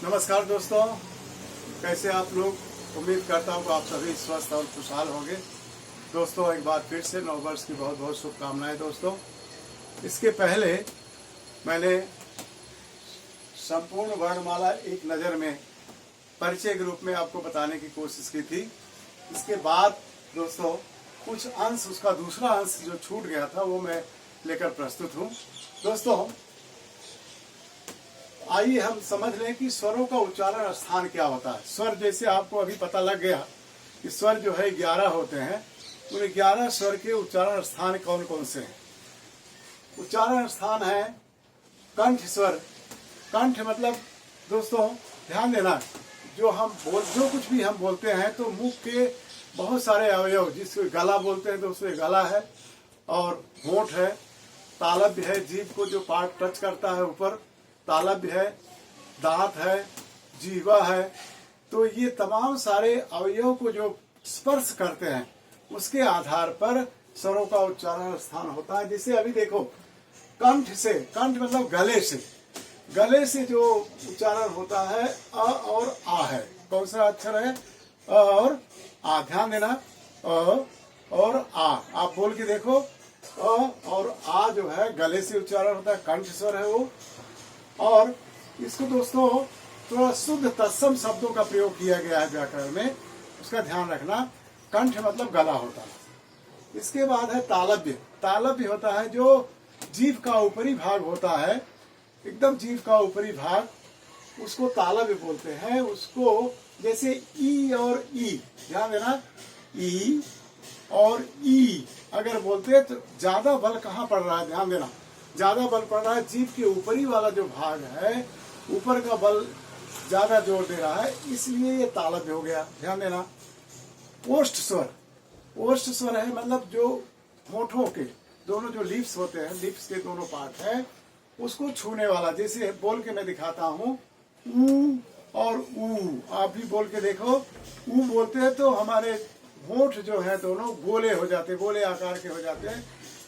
नमस्कार दोस्तों, कैसे आप लोग। उम्मीद करता हूँ कि आप सभी स्वस्थ और खुशहाल होंगे। दोस्तों, एक बार फिर से नव वर्ष की बहुत बहुत शुभकामनाएं। दोस्तों, इसके पहले मैंने संपूर्ण वर्णमाला एक नज़र में परिचय के रूप में आपको बताने की कोशिश की थी। इसके बाद दोस्तों कुछ अंश, उसका दूसरा अंश जो छूट गया था वो मैं लेकर प्रस्तुत हूँ। दोस्तों, आइए हम समझ लें कि स्वरों का उच्चारण स्थान क्या होता है। स्वर जैसे आपको अभी पता लग गया कि स्वर जो है 11 होते हैं। उन 11 स्वर के उच्चारण स्थान कौन कौन से हैं। उच्चारण स्थान है कंठ स्वर। कंठ मतलब दोस्तों ध्यान देना, जो कुछ भी हम बोलते हैं तो मुख के बहुत सारे अवयव, जिसको गला बोलते हैं तो उसमें गला है और होंठ है, तालव्य है, जीभ को जो पार्ट टच करता है ऊपर तालव्य है, दांत है, जीवा है। तो ये तमाम सारे अवयव को जो स्पर्श करते हैं उसके आधार पर स्वरों का उच्चारण स्थान होता है। जैसे अभी देखो, कंठ से, कंठ मतलब गले से जो उच्चारण होता है अ और आ है। कौन सा अक्षर है? अ और आ। ध्यान देना, अ और आ। आप बोल के देखो, अ और आ जो है गले से उच्चारण होता है, कंठ स्वर है वो। और इसको दोस्तों थोड़ा शुद्ध तत्सम शब्दों का प्रयोग किया गया है व्याकरण में, उसका ध्यान रखना। कंठ मतलब गला होता है। इसके बाद है तालव्य। तालव्य होता है जो जीभ का ऊपरी भाग होता है, एकदम जीभ का ऊपरी भाग, उसको तालव्य बोलते हैं। उसको जैसे ई और ई, ध्यान देना, ई और ई अगर बोलते हैं तो ज्यादा बल कहाँ पड़ रहा है? ध्यान देना, ज्यादा बल पड़ रहा है जीभ के ऊपरी वाला जो भाग है, ऊपर का बल ज्यादा जोर दे रहा है, इसलिए ये तालव्य हो गया। ध्यान देना। ओष्ठ स्वर, ओष्ठ स्वर है मतलब जो होठों के दोनों जो लिप्स होते हैं, लिप्स के दोनों पार्ट है, उसको छूने वाला। जैसे बोल के मैं दिखाता हूँ, ऊ और ऊ। आप भी बोल के देखो, ऊ बोलते हैं तो हमारे होठ जो है दोनों गोले हो जाते हैं, गोले आकार के हो जाते हैं।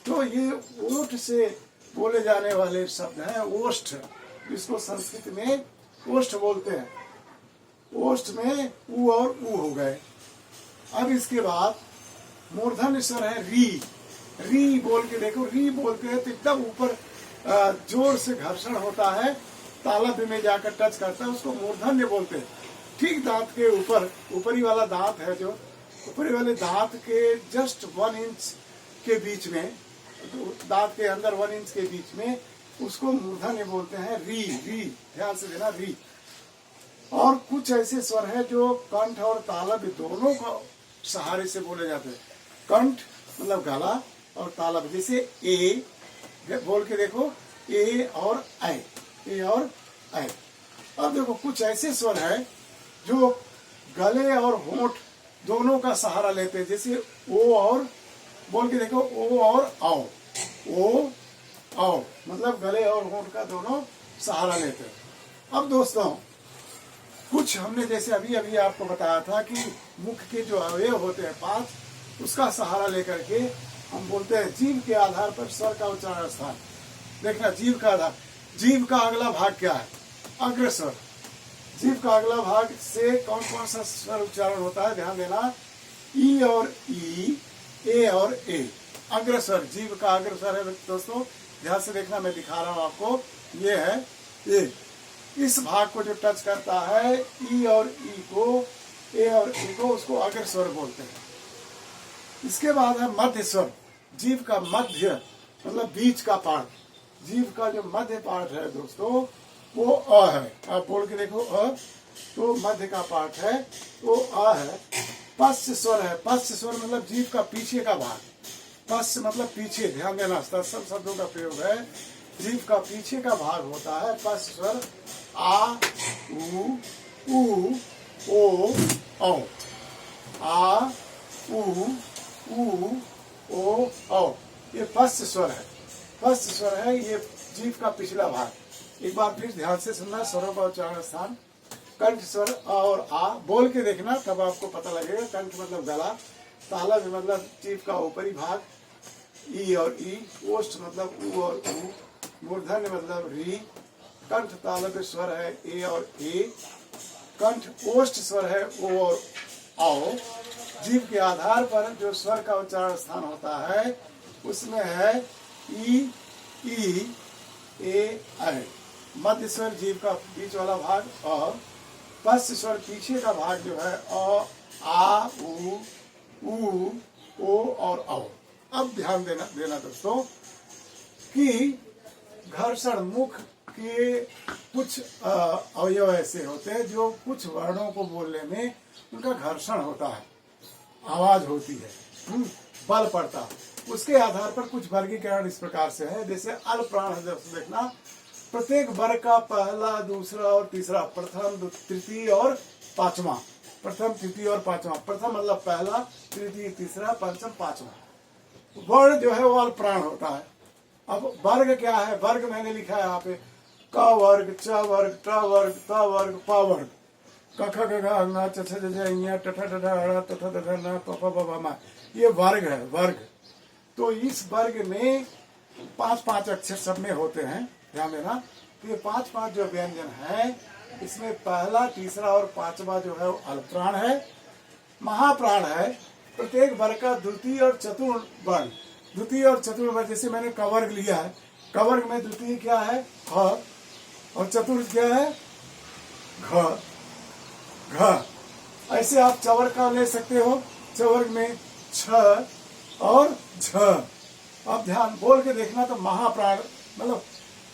तो ये ओठ से बोले जाने वाले शब्द हैं ओष्ठ, जिसको संस्कृत में ओष्ठ बोलते हैं। ओष्ठ में ऊ और ऊ हो गए। अब इसके बाद मूर्धन्य स्वर है री। री बोल के देखो, री बोलते हैं तो एकदम ऊपर जोर से घर्षण होता है, तालव्य में जाकर टच करता है, उसको मूर्धन्य बोलते हैं। ठीक दांत के ऊपर, ऊपरी वाला दांत है जो, ऊपरी वाले दांत के जस्ट 1 इंच के बीच में, दांत के अंदर 1 इंच के बीच में, उसको मूर्धन्य बोलते हैं री। री ध्यान से देना, री। और कुछ ऐसे स्वर है जो कंठ और तालव्य दोनों को सहारे से बोले जाते हैं। कंठ मतलब गला और तालव्य, जैसे ए बोल के देखो, ए और ऐ, ए और ऐ। अब देखो कुछ ऐसे स्वर है जो गले और होंठ दोनों का सहारा लेते हैं, जैसे ओ और, बोल के देखो, ओ और आओ। ओ आओ मतलब गले और होंठ का दोनों सहारा लेते हैं। अब दोस्तों कुछ हमने जैसे अभी अभी आपको बताया था कि मुख के जो अवयव होते हैं 5, उसका सहारा लेकर के हम बोलते हैं जीभ के आधार पर स्वर का उच्चारण स्थान। देखना, जीभ का आधार, जीभ का अगला भाग क्या है? अग्रस्वर। जीभ का अगला भाग से कौन कौन सा स्वर उच्चारण होता है? ध्यान देना, ई और ई, ए और ए। अग्रस्वर, जीभ का अग्रस्वर है दोस्तों, ध्यान से देखना, मैं दिखा रहा हूं आपको। ये है ए। इस भाग को जो टच करता है ई और ई को, ए और ई को, उसको अग्रस्वर बोलते हैं। इसके बाद है मध्य स्वर। जीभ का मध्य मतलब बीच का पार्ट, जीभ का जो मध्य पार्ट है दोस्तों वो अ है। आप बोल के देखो, अ तो मध्य का पार्ट है, तो अ है। पश्च स्वर है। पश्च स्वर मतलब जीभ का पीछे का भाग, पश्च मतलब पीछे। ध्यान देना, सब शब्दों का प्रयोग है, जीभ का पीछे का भाग होता है पश्च स्वर। आ, उ, ओ, औ। आ, उ, ओ, औ। ये पश्च स्वर है। पश्च स्वर है, ये जीभ का पिछला भाग। एक बार फिर ध्यान से सुनना, स्वरों का उच्चारण स्थान। कंठ स्वर अ और आ, बोल के देखना तब आपको पता लगेगा। कंठ मतलब गला, तालव्य मतलब जीभ का ऊपरी भाग, ई और ई, ओष्ठ मतलब ऊ और ऊ, मूर्धन्य मतलब री, कंठ तालव्य स्वर है ए और ए, कंठ ओष्ठ स्वर है ओ और औ। जीभ के आधार पर जो स्वर का उच्चारण स्थान होता है उसमें है ई, ए, ऐ। मध्य स्वर जीभ का बीच वाला भाग अ, पश्च स्वर पीछे का भाग जो है अ, आ, उ, ओ और औ। अब ध्यान देना दोस्तों कि घर्षण मुख के कुछ अवयव ऐसे होते हैं जो कुछ वर्णों को बोलने में उनका घर्षण होता है, आवाज होती है, बल पड़ता है। उसके आधार पर कुछ वर्गीकरण इस प्रकार से है। जैसे अल प्राण है, देखना प्रत्येक वर्ग का पहला, दूसरा और तीसरा, प्रथम, तृतीय और पांचवा। प्रथम, तृतीय और पांचवा। प्रथम मतलब पहला, तृतीय, तीसरा, पंचम, पांचवा। वर्ण जो है वो अल प्राण होता है। अब वर्ग क्या है? वर्ग मैंने लिखा है यहाँ पे क वर्ग, च वर्ग, ट वर्ग, त वर्ग, प वर्ग। क ख ग घ न च छ ज झ ञ ट ठ ड ढ ण त थ द ध न प फ ब भ म। ये वर्ग है, वर्ग। तो इस वर्ग में 5-5 अक्षर सब में होते हैं, ध्यान देना। तो ये 5-5 जो व्यंजन है इसमें पहला, तीसरा और पांचवा जो है वो अल्पप्राण है, महाप्राण है। प्रत्येक वर्ग का द्वितीय और चतुर्थ वर्ण, द्वितीय और चतुर्थ वर्ण, जैसे मैंने कवर्ग लिया है, कवर्ग में द्वितीय क्या है? ख, और चतुर्थ क्या है? घ, घ। ऐसे आप चवर्ग का ले सकते हो, चवर्ग में छ और झ। अब ध्यान बोल के देखना। तो महाप्राण मतलब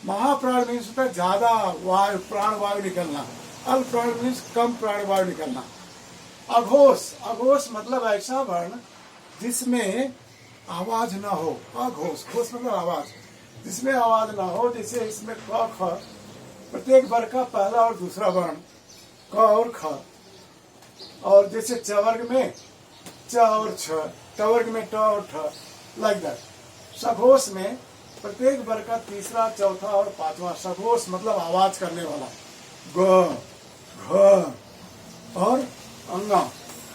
महाप्राण मीन्स होता है ज्यादा वायु, प्राण वायु निकलना। अल्प प्राण मीन्स कम प्राण वायु निकलना। अघोष, अघोष मतलब ऐसा वर्ण जिसमें आवाज ना हो। अघोष, घोष मतलब आवाज, जिसमें आवाज ना हो। जैसे इसमें क ख, प्रत्येक वर्ग का पहला और दूसरा वर्ण क और ख। और जैसे चवर्ग में च और छ, टवर्ग में ट और ठ, लाइक दैट। सघोष में प्रत्येक वर्ग का तीसरा, चौथा और पांचवा। सघोष मतलब आवाज करने वाला, ग, घ और अंगा,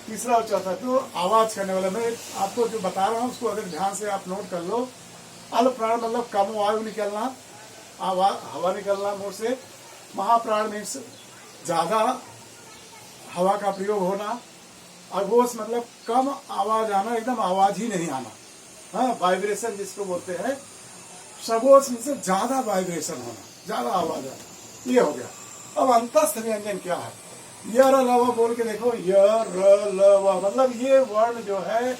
तीसरा और चौथा। तो आवाज करने वाला। मैं आपको जो बता रहा हूँ उसको अगर ध्यान से आप नोट कर लो। अल्प प्राण मतलब कम वायु निकलना, हवा निकलना मुंह से। महाप्राण मीन्स ज्यादा हवा का प्रयोग होना। अघोष मतलब कम आवाज आना, एकदम आवाज ही नहीं आना, हाँ, वाइब्रेशन जिसको बोलते हैं। सघोष मीन्स ज्यादा वाइब्रेशन होना, ज्यादा आवाज आना। ये हो गया। अब अंतस्थ व्यंजन क्या है? य र ल व बोल के देखो। य र ल व मतलब ये वर्ण जो है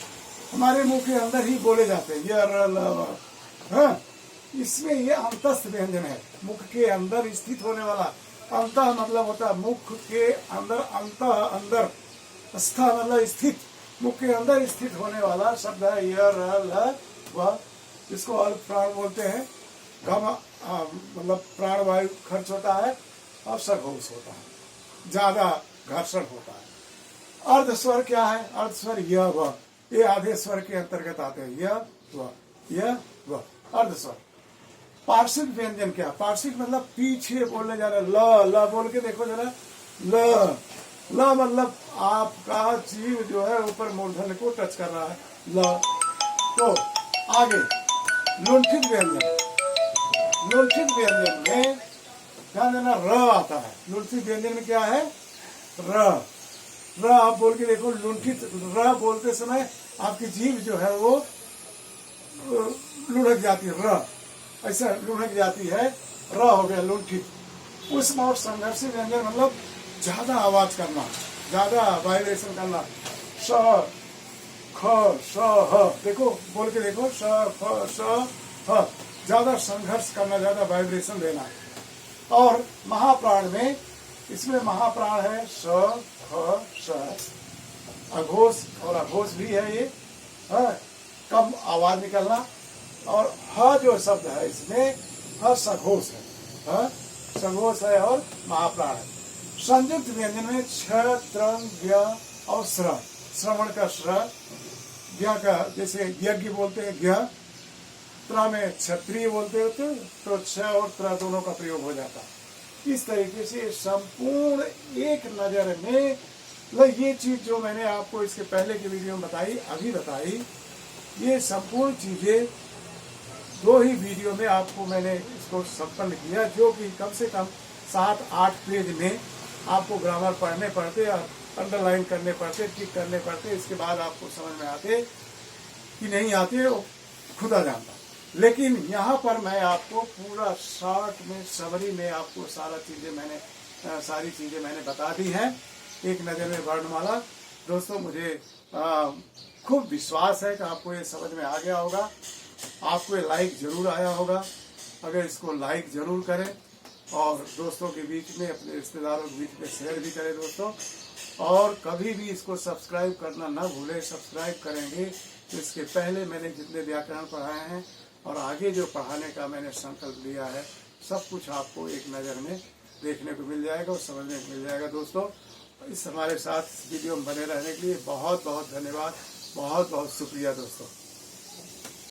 हमारे मुंह के अंदर ही बोले जाते हैं। य र ल व, हाँ, इसमें ये अंतस्थ व्यंजन है, मुख के अंदर स्थित होने वाला। अंतः मतलब होता है मुख के अंदर, अंतः अंदर, स्थ मतलब स्थित, मुख के अंदर स्थित होने वाला शब्द है य र ल व, जिसको अल्प प्राण बोलते हैं। कम मतलब प्राण वायु खर्च होता है और सघोष होता है, ज्यादा घर्षण होता है। अर्ध स्वर क्या है? अर्ध स्वर य व, ये आधे स्वर के अंतर्गत आते हैं। य व अर्ध स्वर। पार्श्विक व्यंजन क्या? पार्श्विक मतलब पीछे बोलने जा रहे। ल, ल बोल के देखो जरा। ल, ल मतलब आपका जीव जो है ऊपर मूर्धन्य को टच कर रहा है। ल। तो आगे लुंठित व्यंजन। लुंठित व्यंजन में ध्यान देना, र आता है। लुंठित व्यंजन में क्या है? र। र आप बोल के देखो। लुंठित, र बोलते समय आपकी जीभ जो है वो लुढ़क जाती है। र ऐसा लुढ़क जाती है, र हो गया लुंठित। उष्म और संघर्षी व्यंजन मतलब ज्यादा आवाज करना, ज्यादा वाइब्रेशन करना। स, ख, स, ह, देखो बोल के देखो। स, ख, स, ह, ज्यादा संघर्ष करना, ज्यादा वाइब्रेशन देना। और महाप्राण में, इसमें महाप्राण है स, ख, स। अघोष और अघोष भी है ये, है, कम आवाज निकलना। और ह जो शब्द है इसमें ह सघोष है, सघोष है और महाप्राण है। संयुक्त व्यंजन में छ, त्रंग, ज्ञ और श्र। श्रवण का श्र, ज्ञ का जैसे यज्ञ बोलते हैं ज्ञ, त्र में क्षत्रिय बोलते होते, तो छ और त्र दोनों का प्रयोग हो जाता है। इस तरीके से संपूर्ण एक नजर में ये चीज जो मैंने आपको इसके पहले की वीडियो में बताई, अभी बताई, ये संपूर्ण चीजें 2 ही वीडियो में आपको मैंने इसको को संपन्न किया, जो कि कम से कम 7-8 पेज में आपको ग्रामर पढ़ने पड़ते और अंडरलाइन करने पड़ते, टिक करने पड़ते। इसके बाद आपको समझ में आते कि नहीं आते, वो खुदा जानता। लेकिन यहाँ पर मैं आपको पूरा शॉर्ट में, समरी में आपको सारी चीजें मैंने बता दी हैं। एक नज़र में वर्णमाला। दोस्तों, मुझे खूब विश्वास है कि आपको ये समझ में आ गया होगा। आपको ये लाइक जरूर आया होगा। अगर इसको लाइक जरूर करें और दोस्तों के बीच में, अपने रिश्तेदारों के बीच में शेयर भी करें दोस्तों। और कभी भी इसको सब्सक्राइब करना ना भूलें। सब्सक्राइब करेंगे तो इसके पहले मैंने जितने व्याकरण पढ़ाए हैं और आगे जो पढ़ाने का मैंने संकल्प लिया है, सब कुछ आपको एक नज़र में देखने को मिल जाएगा और समझने को मिल जाएगा। दोस्तों, इस हमारे साथ वीडियो में बने रहने के लिए बहुत बहुत धन्यवाद, बहुत बहुत शुक्रिया दोस्तों।